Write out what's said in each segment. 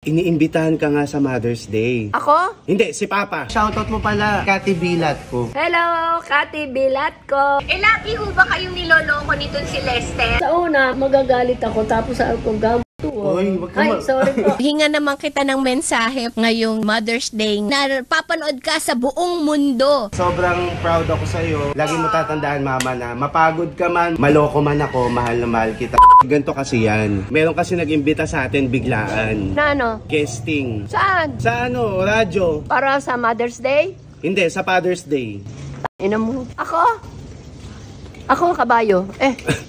Iniimbitahan ka nga sa Mother's Day. Ako? Hindi, si Papa. Shoutout mo pala, Kati Bilat ko. Hello, Kati Bilat ko. Lagi ho ba kayong niloloko nitong si Lester? Sa una, magagalit ako tapos sabi ko, gago. Oy, wag ka Ay, sorry po. Hinga naman kita ng mensahe ngayong Mother's Day na papanood ka sa buong mundo. Sobrang proud ako sa'yo. Lagi mo tatandaan, Mama, na mapagod ka man, maloko man ako, mahal na mahal kita. Ganto kasi yan. Meron kasi nag-imbita sa atin biglaan. Na ano? Guesting. Saan? Sa ano, radyo. Para sa Mother's Day? Hindi, sa Father's Day. Ina mo. Ako? Ako, kabayo.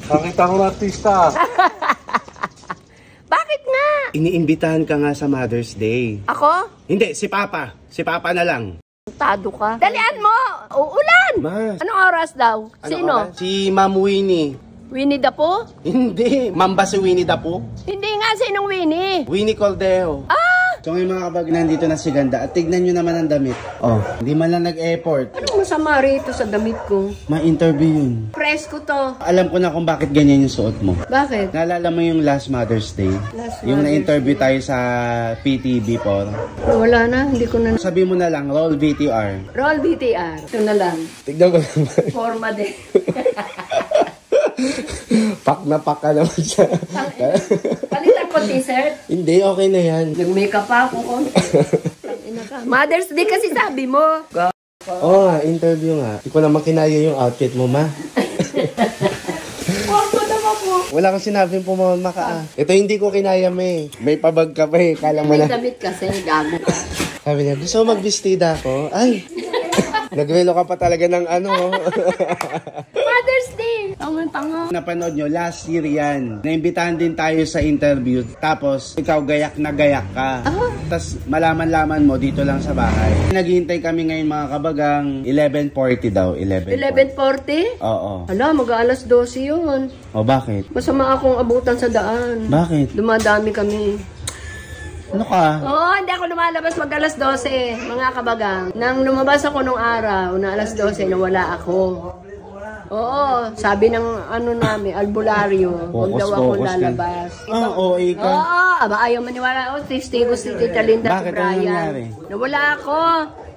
Nakita ko na artista. Bakit nga? Iniimbitahan ka nga sa Mother's Day. Ako? Hindi, si Papa. Si Papa na lang. Tado ka. Dalian mo! Uulan! Mas. Anong oras daw? Sino? oras? Si Ma'am Winnie. Winnie the Pooh? Hindi. Mamba si Winnie the Pooh. Hindi nga, sinong Winnie? Winnie Caldeo. Ah! So ngayon mga kabag, nandito na si Ganda. At tignan nyo naman ang damit. Oh, hindi man lang nag-effort. Anong masama rito sa damit ko? Ma-interview yun. Presko to. Alam ko na kung bakit ganyan yung suot mo. Bakit? Naalala mo yung last Mother's Day? Yung Mother's na-interview tayo sa PTV po. Wala na, hindi ko na... Sabi mo na lang, roll VTR. Roll BTR. Ito na lang. Tignan ko naman. Forma din. Pak na pak ka naman siya. Palitan ko t-shirt. Hindi, okay na yan. Nag-makeup pa ako. Mother's Day kasi sabi mo. Oo nga, interview nga. Hindi ko naman kinaya yung outfit mo, ma. Forma naman po. Wala kang sinabing pumama ka. Ito hindi ko kinaya, may. May pabag ka pa eh. Kala mo May na. damit kasi, gago ka. Sabi niya, gusto mo magbistida ako? Ay! Nagrelo ka pa talaga ng ano. Mother's Day! Tanga-tanga. Napanood nyo, last year yan. Naimbitahan din tayo sa interview. Tapos, ikaw gayak na gayak ka. Tapos, malaman-laman mo dito lang sa bahay. Naghihintay kami ngayon mga kabagang 11:40 daw. 11:40? 11:40? Oo. Hala, mag-aalas 12 yun. O, bakit? Masama akong abutan sa daan. Bakit? Dumadami kami. Ano ka? Oo, hindi ako lumalabas mag alas 12, mga kabagang. Nang lumabas ako nung araw, na alas 12, nawala ako. Oo, sabi ng ano namin, albularyo, huwag daw ako lalabas. OA ka? Oo, aba ayaw maniwala. Oh, testigo si Tita Linda at Bakit? Ano Brian. nangyari? Nawala ako.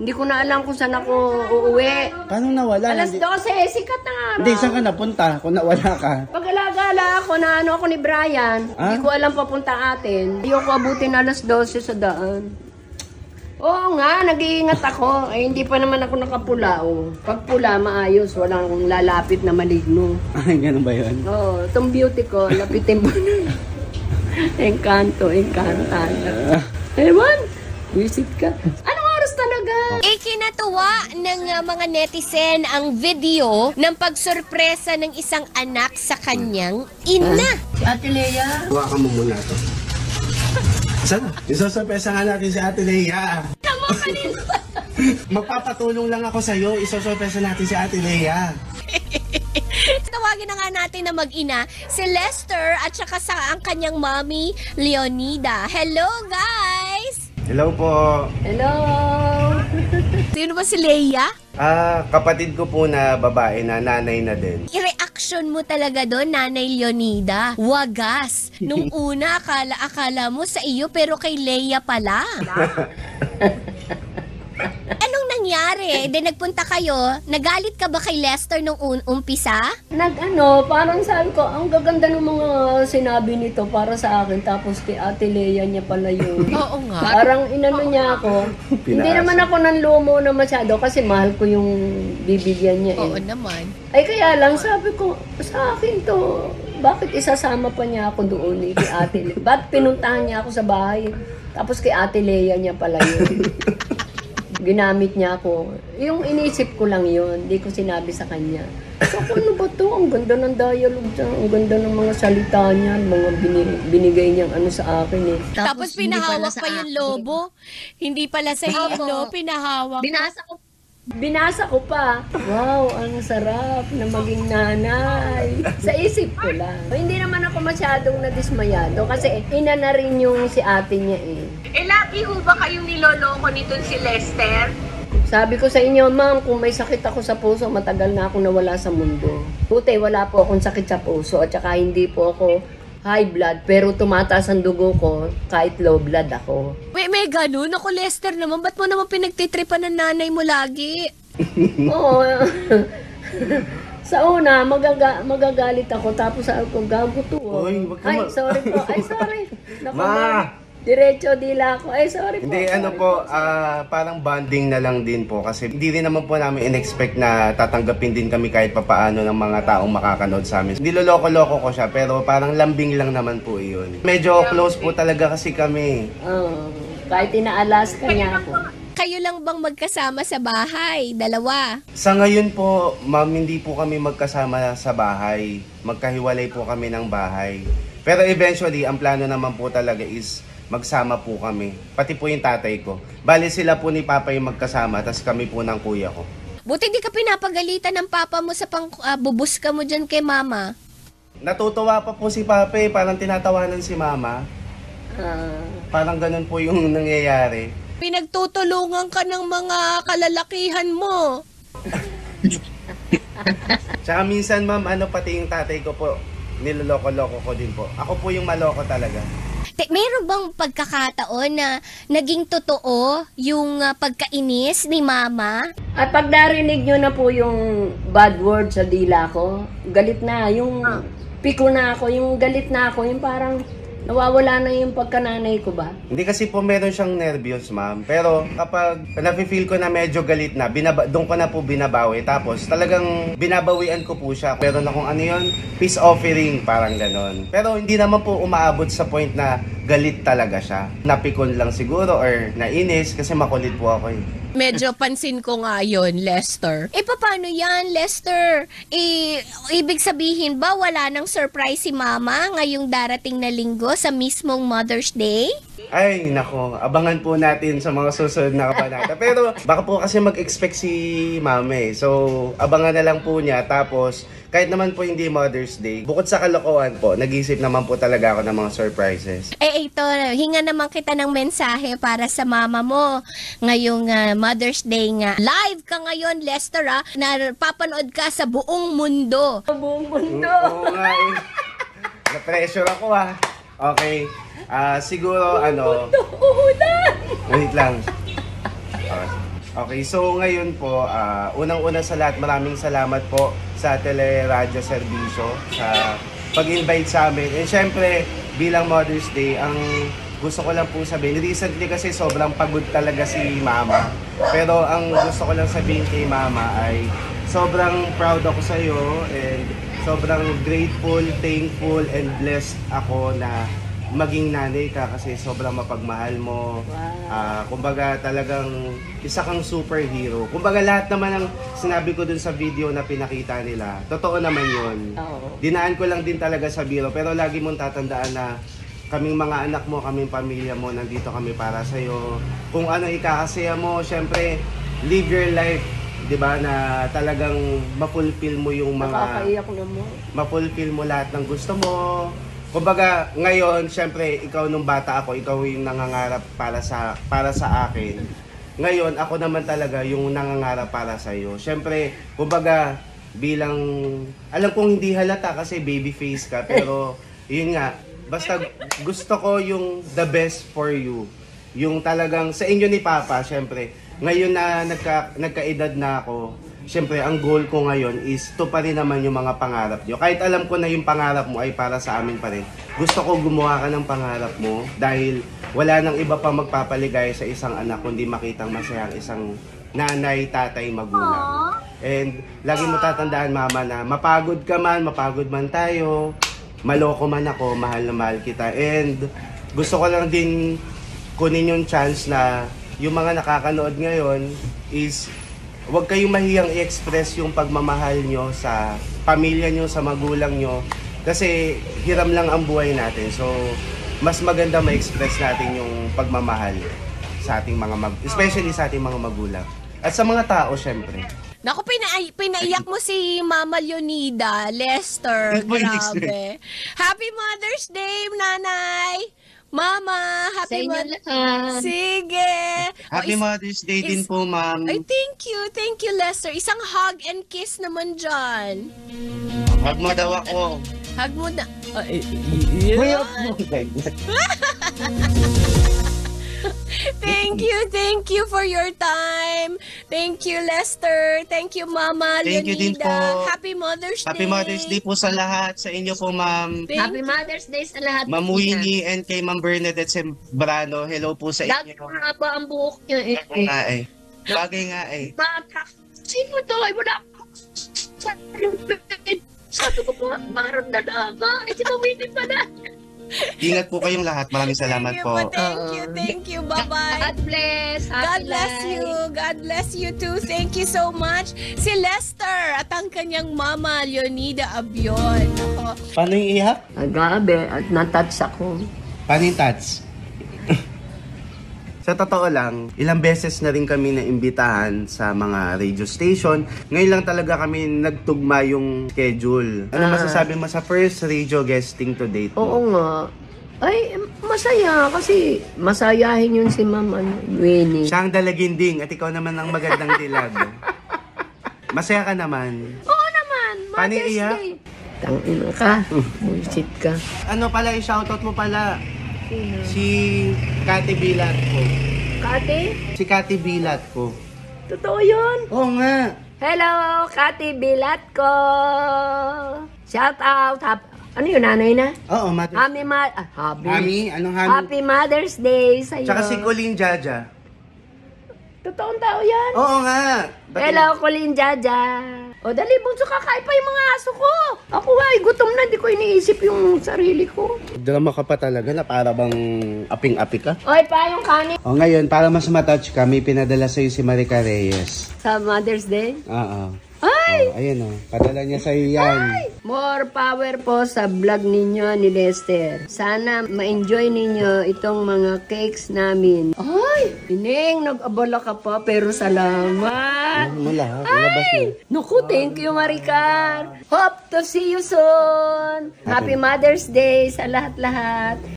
Hindi ko na alam kung saan ako uuwi. Paano nawala? Alas 12, sikat na araw. Hindi, saan ka napunta kung nawala ka? Pag-alagala ako na ano ako ni Brian, hindi ko alam papunta atin. Ayoko abutin alas 12 sa daan. Oo nga, nag-iingat ako. Ay, hindi pa naman ako nakapula. Oh. Pag pula, maayos. Walang lalapit na maligno. Ay, ganun ba yun? Oo, itong beauty ko, lapitin mo na. Encanto, encantado. Ewan, visit ka. Anong oras talaga? Ikinatuwa ng mga netizen ang video ng pagsurpresa ng isang anak sa kanyang ina. Si Ate Lea. Hawakan mo muna ito. Sana, isosorpresa nga natin si Ate Lea. Magpapatulong lang ako sa'yo, isosorpresa natin si Ate Lea. Tawagin na nga natin na mag-ina si Lester at saka sa ang kanyang mommy, Leonida. Hello, guys! Hello po. Hello! Sino ba si Leia? Kapatid ko po na babae na nanay na din. I-reaction mo talaga doon, Nanay Leonida. Wagas. Nung una, akala mo sa iyo pero kay Leia pala. Anong nangyari? Nagpunta kayo, nagalit ka ba kay Lester nung umpisa? Parang sabi ko, ang gaganda ng mga sinabi nito para sa akin. Tapos kay Ate Lea niya pala yun. Oo nga. Parang inano niya ako. Hindi naman ako nanlumo na masyado kasi mahal ko yung bibigyan niya eh. Oo naman. Ay kaya lang sabi ko, sa akin to, bakit isasama pa niya ako doon kay Ate Lea? Ba't pinuntahan niya ako sa bahay? Tapos kay Ate Lea niya pala yun. Ginamit niya ako. Yung iniisip ko lang yun, hindi ko sinabi sa kanya. So, ano ba to? Ang ganda ng dialogue niya, ang ganda ng mga salita niya, mga binigay niyang ano sa akin eh. Tapos pinahawak pa yung lobo. Hindi pala sa iyo, no? Pinahawak. Binasa ko pa. Wow, ang sarap na maging nanay. Sa isip ko lang. Hindi naman ako masyadong nadismayado kasi ina na rin yung si ate niya eh. Lagi ho ba kayong niloloko nitong si Lester? Sabi ko sa inyo, ma'am, kung may sakit ako sa puso, matagal na akong nawala sa mundo. Buti, wala po akong sakit sa puso at saka hindi po ako high blood, pero tumataas ang dugo ko kahit low blood ako. May ganun. Ako, Lester naman, ba't mo naman pinagtitripan ng nanay mo lagi? Oo. Sa una, magagalit ako, tapos sabi ko, gago to. Uy, wag ka Ay, ma- sorry po. Ay, sorry. Naku, Ma! Diretso dila ako. Ay, sorry po. Hindi, sorry ano po, parang bonding na lang din po kasi hindi rin naman po namin in-expect na tatanggapin din kami kahit papaano ng mga taong makakanood sa amin. Hindi loloko-loko ko siya pero parang lambing lang naman po iyon. Medyo close po talaga kasi kami. Kahit inaalas ka niya ako. Kayo lang bang magkasama sa bahay? Dalawa? Sa ngayon po, ma'am, hindi po kami magkasama sa bahay. Magkahiwalay po kami ng bahay. Pero eventually, ang plano naman po talaga is magsama po kami. Pati po yung tatay ko. Bali sila po ni Papa yung magkasama, tas kami po ng kuya ko. Buti di ka pinapagalitan ng papa mo sa bubus ka mo dyan kay mama. Natutuwa pa po si Papa eh, parang tinatawanan si Mama. Parang ganun po yung nangyayari. Pinagtutulungan ka ng mga kalalakihan mo. Tsaka minsan ma'am, pati yung tatay ko po, niloloko-loko ko din po. Ako po yung maloko talaga. Meron bang pagkakataon na naging totoo yung pagkainis ni mama? At pag narinig nyo na po yung bad word sa dila ko, galit na. Yung piko na ako, yung galit na ako, yung parang nawawala na yung pagkananay ko ba? Hindi kasi po meron siyang nervyos ma'am. Pero kapag nafe-feel ko na medyo galit na, doon ko na po binabawi. Tapos talagang binabawian ko po siya. Meron akong peace offering, parang ganon. Pero hindi naman po umaabot sa point na galit talaga siya. Napikon lang siguro or nainis kasi makulit po ako eh. Medyo pansin ko nga yun, Lester. Paano yan, Lester? Ibig sabihin ba wala nang surprise si mama ngayong darating na linggo sa mismong Mother's Day? Ay, nako. Abangan po natin sa mga susunod na kabanata. Pero baka po kasi mag-expect si mama eh. So, abangan na lang po niya. Tapos, kahit naman po hindi Mother's Day, bukod sa kalokohan po, nag-isip naman po talaga ako ng mga surprises. Ito, hinga naman kita ng mensahe para sa mama mo ngayong Mother's Day nga. Live ka ngayon, Lester, na papanood ka sa buong mundo. Buong mundo. Oo nga eh. Na-pressure ako Okay. Siguro wait lang. Okay, so ngayon po, unang-una sa lahat, maraming salamat po sa Teleradyo Serbisyo sa pag-invite sa amin. And syempre, bilang Mother's Day, ang gusto ko lang po sabihin, recently kasi sobrang pagod talaga si Mama. Pero ang gusto ko lang sabihin kay Mama ay sobrang proud ako sa iyo and sobrang grateful, thankful, and blessed ako na maging nanay ka kasi sobrang mapagmahal mo. Kumbaga talagang isa kang superhero. Kumbaga lahat naman ng sinabi ko dun sa video na pinakita nila, totoo naman yun. Dinaan ko lang din talaga sa biro pero lagi mong tatandaan na kaming mga anak mo, kaming pamilya mo, nandito kami para sa'yo. Kung ano ikakasaya mo, syempre, live your life. Diba, na talagang ma-fulfill mo yung mga... Nakakaiyak na mo. Ma-fulfill mo lahat ng gusto mo. Kumbaga, ngayon, syempre, ikaw nung bata ako, ikaw yung nangangarap para sa akin. Ngayon, ako naman talaga yung nangangarap para sa iyo. Syempre, kumbaga, bilang... Alam kong hindi halata kasi baby face ka, pero yun nga, basta gusto ko yung the best for you. Yung talagang sa inyo ni Papa, syempre, ngayon na nagka-edad na ako, syempre ang goal ko ngayon is to pa rin naman yung mga pangarap nyo. Kahit alam ko na yung pangarap mo ay para sa amin pa rin. Gusto ko gumawa ka ng pangarap mo dahil wala nang iba pa magpapaligaya sa isang anak kundi makitang masaya ang isang nanay, tatay, magulang. And lagi mo tatandaan mama na mapagod ka man, mapagod man tayo, maloko man ako, mahal na mahal kita. And gusto ko lang din kunin yung chance na yung mga nakakanood ngayon is huwag kayong mahiyang i-express yung pagmamahal nyo sa pamilya nyo, sa magulang nyo. Kasi hiram lang ang buhay natin. So, mas maganda ma-express natin yung pagmamahal sa ating especially sa ating mga magulang. At sa mga tao, syempre. Naku, pinaiyak mo si Mama Leonida, Lester. Grabe. Happy Mother's Day, Nanay! Mama, happy Mother's Day. Sige. Happy Mother's Day din po, ma'am. Ay, thank you, Lester. Isang hug and kiss naman dyan. Hug mo daw ako. Hug mo na. Way of moving. Thank you for your time. Thank you, Lester. Thank you, Mama Thank you din Leonida. po. Happy Mother's Day. Happy Mother's Day po sa lahat. Sa inyo po, Ma'am. Happy Mother's Day sa lahat. Ma'am Winnie and kay Ma'am Bernadette Sembrano. Hello po sa Dati inyo. nga ba ang buhok niya eh. Nga eh. Bagay nga eh. Bata, sino to? Ay, wala ako. Sabi ko po, marang dalaga. Eh, si Mawini pala. Ingat po kayong lahat. Maraming salamat po. Thank you. Bye-bye. God bless. God bless you. God bless you too. Thank you so much. Si Lester at ang kanyang mama, Leonida Abion. Ako. Paano yung iyak? Agabe, at natouch ako. Paano yung tats? Sa totoo lang, ilang beses na rin kami naimbitahan sa mga radio station. Ngayon lang talaga kami nagtugma yung schedule. Ano masasabi mo sa first radio guesting to date mo? Oo nga. Ay, masaya kasi masayahin yun si Mama Winnie. Siya ang dalaginding at ikaw naman ang magandang dilag. Masaya ka naman. Oo naman, Paano Mother's iyak? Day. Tangina ka, bullshit ka. Ano pala, i-shoutout mo pala? Si Kati Bilat ko. Kati? Si Kati Bilat ko. Totoo yun? Oo nga. Hello, Kati Bilat ko. Shout out. Ano yun, nanay na? Oo, Mother's Hami? Anong Hami? Happy Mother's Day sa'yo. Tsaka si Colleen Jaja. Totoong tao yan. Oo nga. Hello, Colleen Jaja. O, dali, bunso, kakain pa yung mga aso ko. Ako ay, gutom na, di ko iniisip yung sarili ko. Drama ka pa talaga na para bang aping-api ka. Oy, pa yung kanin. O ngayon, para mas matouch ka, may pinadala sa'yo si Marica Reyes. Sa Mother's Day? Oo. Ay! Oh, ayun o. Padala niya sa'yo yan. More power po sa vlog ninyo ni Lester. Sana ma-enjoy ninyo itong mga cakes namin. Ay! Ining, nag-abala ka pa, pero salamat. Mula, ilabas mo. Naku, thank you, Maricar. Hope to see you soon. Happy Mother's Day sa lahat-lahat.